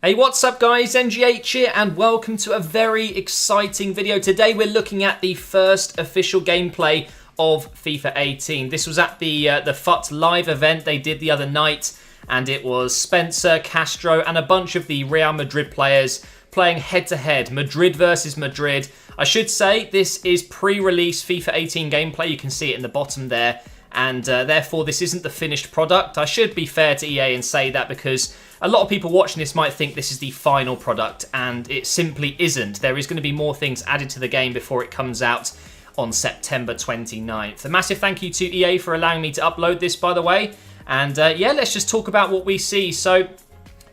Hey, what's up guys, NGH here and welcome to a very exciting video. Today we're looking at the first official gameplay of FIFA 18. This was at the FUT live event they did the other night, and it was Spencer, Castro and a bunch of the Real Madrid players playing head-to-head, Madrid versus Madrid. I should say this is pre-release FIFA 18 gameplay, you can see it in the bottom there, and therefore this isn't the finished product. I should be fair to EA and say that because a lot of people watching this might think this is the final product, and it simply isn't. There is going to be more things added to the game before it comes out on September 29th. A massive thank you to EA for allowing me to upload this, by the way. And yeah, let's just talk about what we see. So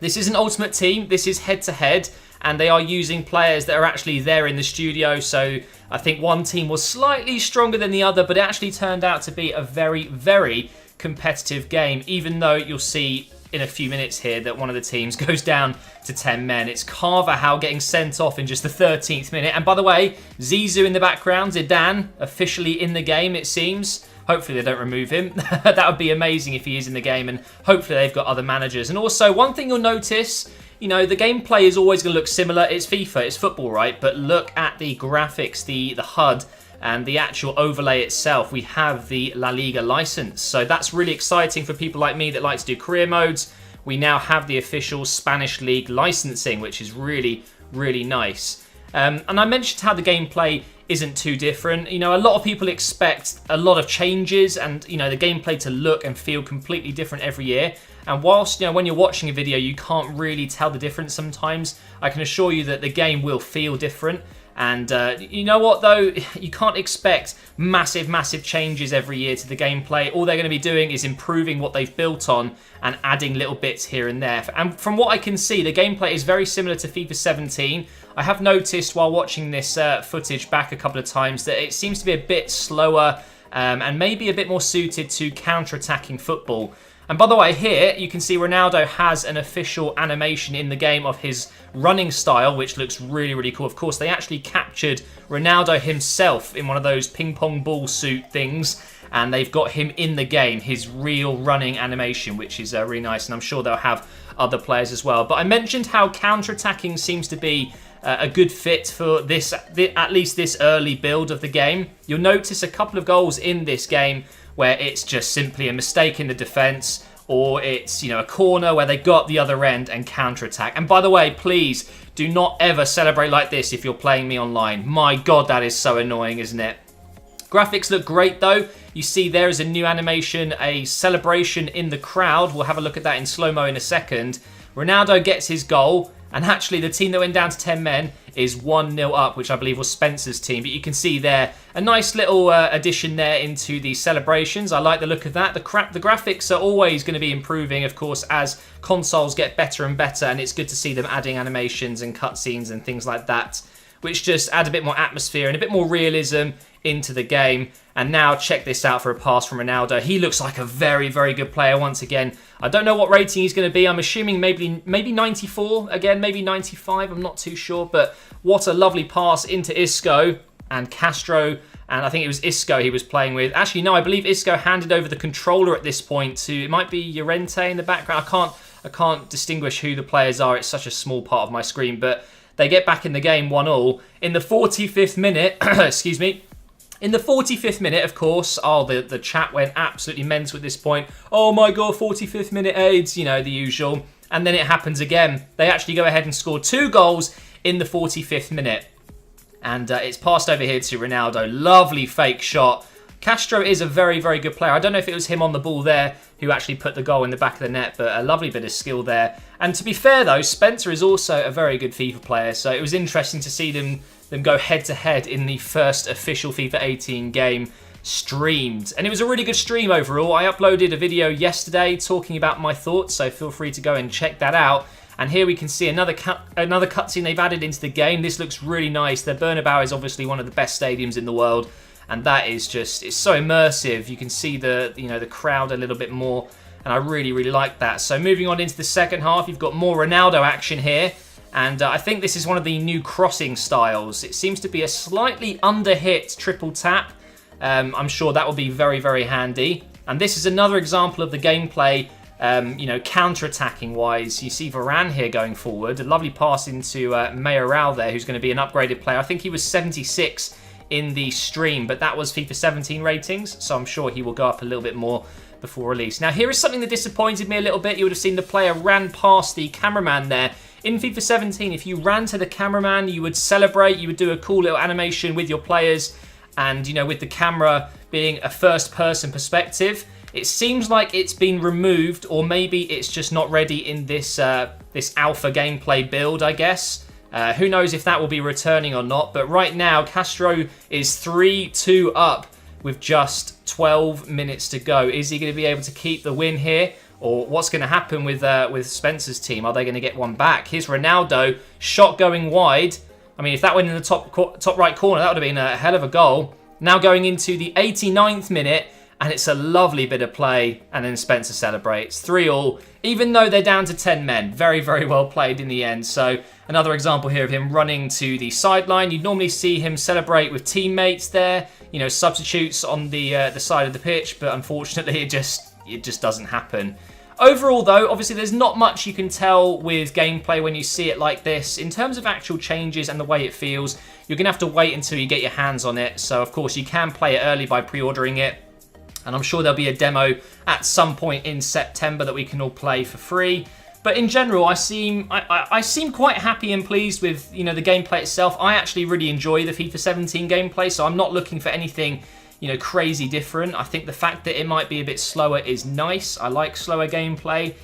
this is an Ultimate Team. This is head-to-head, and they are using players that are actually there in the studio. So I think one team was slightly stronger than the other, but it actually turned out to be a very, very competitive game, even though you'll see in a few minutes here that one of the teams goes down to 10 men. It's Carvajal getting sent off in just the 13th minute. And by the way, Zizou in the background, Zidane, officially in the game, it seems. Hopefully they don't remove him. That would be amazing if he is in the game, and hopefully they've got other managers. And also, one thing you'll notice, you know, the gameplay is always going to look similar. It's FIFA, it's football, right? But look at the graphics, the HUD, and the actual overlay itself. We have the La Liga license. So that's really exciting for people like me that like to do career modes. We now have the official Spanish League licensing, which is really, really nice. And I mentioned how the gameplay isn't too different. You know, a lot of people expect a lot of changes and, you know, the gameplay to look and feel completely different every year. And whilst, you know, when you're watching a video, you can't really tell the difference sometimes, I can assure you that the game will feel different. And you know what though, you can't expect massive, massive changes every year to the gameplay. All they're going to be doing is improving what they've built on and adding little bits here and there. And from what I can see, the gameplay is very similar to FIFA 17. I have noticed while watching this footage back a couple of times that it seems to be a bit slower and maybe a bit more suited to counter-attacking football. And by the way, here you can see Ronaldo has an official animation in the game of his running style, which looks really, really cool. Of course, they actually captured Ronaldo himself in one of those ping pong ball suit things, and they've got him in the game, his real running animation, which is really nice, and I'm sure they'll have other players as well. But I mentioned how counter-attacking seems to be a good fit for this, at least this early build of the game. You'll notice a couple of goals in this game where it's just simply a mistake in the defense, or it's, you know, a corner where they got the other end and counter-attack. And by the way, please do not ever celebrate like this if you're playing me online. My God, that is so annoying, isn't it? Graphics look great though. You see there is a new animation, a celebration in the crowd. We'll have a look at that in slow-mo in a second. Ronaldo gets his goal, and actually the team that went down to 10 men is 1-0 up, which I believe was Spencer's team. But you can see there a nice little addition there into the celebrations. I like the look of that. The graphics are always going to be improving, of course, as consoles get better and better, and it's good to see them adding animations and cutscenes and things like that, which just add a bit more atmosphere and a bit more realism into the game. And now check this out for a pass from Ronaldo. He looks like a very, very good player once again. I don't know what rating he's going to be. I'm assuming maybe 94 again, maybe 95. I'm not too sure. But what a lovely pass into Isco and Castro. And I think it was Isco he was playing with. Actually, no, I believe Isco handed over the controller at this point to, it might be Llorente in the background. I can't distinguish who the players are. It's such a small part of my screen. But they get back in the game 1-1. In the 45th minute, excuse me. In the 45th minute, of course, the chat went absolutely mental at this point. Oh my God, 45th minute AIDS, you know, the usual. And then it happens again. They actually go ahead and score 2 goals in the 45th minute. And it's passed over here to Ronaldo. Lovely fake shot. Castro is a very, very good player. I don't know if it was him on the ball there who actually put the goal in the back of the net, but a lovely bit of skill there. And to be fair, though, Spencer is also a very good FIFA player, so it was interesting to see them go head-to-head in the first official FIFA 18 game streamed. And it was a really good stream overall. I uploaded a video yesterday talking about my thoughts, so feel free to go and check that out. And here we can see another cutscene they've added into the game. This looks really nice. The Bernabeu is obviously one of the best stadiums in the world, and that is just, it's so immersive. You can see the crowd a little bit more, and I really, really like that. So moving on into the second half, you've got more Ronaldo action here. And I think this is one of the new crossing styles. It seems to be a slightly under-hit triple tap. I'm sure that will be very, very handy. And this is another example of the gameplay You know, counter-attacking wise, you see Varane here going forward. A lovely pass into Mayoral there, who's going to be an upgraded player. I think he was 76 in the stream, but that was FIFA 17 ratings, so I'm sure he will go up a little bit more before release. Now, here is something that disappointed me a little bit. You would have seen the player ran past the cameraman there. In FIFA 17, if you ran to the cameraman, you would celebrate, you would do a cool little animation with your players, and, you know, with the camera being a first-person perspective. It seems like it's been removed, or maybe it's just not ready in this this alpha gameplay build, I guess. Who knows if that will be returning or not, but right now, Castro is 3-2 up with just 12 minutes to go. Is he going to be able to keep the win here? Or what's going to happen with Spencer's team? Are they going to get one back? Here's Ronaldo, shot going wide. I mean, if that went in the top right corner, that would have been a hell of a goal. Now going into the 89th minute, and it's a lovely bit of play, and then Spencer celebrates. 3-3, even though they're down to 10 men. Very, very well played in the end. So another example here of him running to the sideline. You'd normally see him celebrate with teammates there, you know, substitutes on the side of the pitch, but unfortunately it just doesn't happen. Overall, though, obviously there's not much you can tell with gameplay when you see it like this. In terms of actual changes and the way it feels, you're going to have to wait until you get your hands on it. So, of course, you can play it early by pre-ordering it. And I'm sure there'll be a demo at some point in September that we can all play for free. But in general, I seem quite happy and pleased with, you know, the gameplay itself. I actually really enjoy the FIFA 17 gameplay, so I'm not looking for anything, you know, crazy different. I think the fact that it might be a bit slower is nice. I like slower gameplay.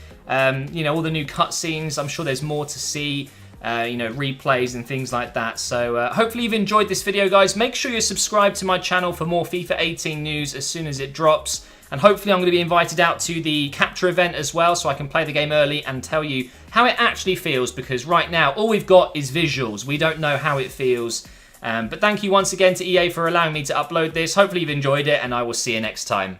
You know, all the new cutscenes, I'm sure there's more to see. You know, replays and things like that. So hopefully you've enjoyed this video, guys. Make sure you're subscribed to my channel for more FIFA 18 news as soon as it drops. And hopefully I'm going to be invited out to the capture event as well, so I can play the game early and tell you how it actually feels, because right now all we've got is visuals. We don't know how it feels. But thank you once again to EA for allowing me to upload this. Hopefully you've enjoyed it, and I will see you next time.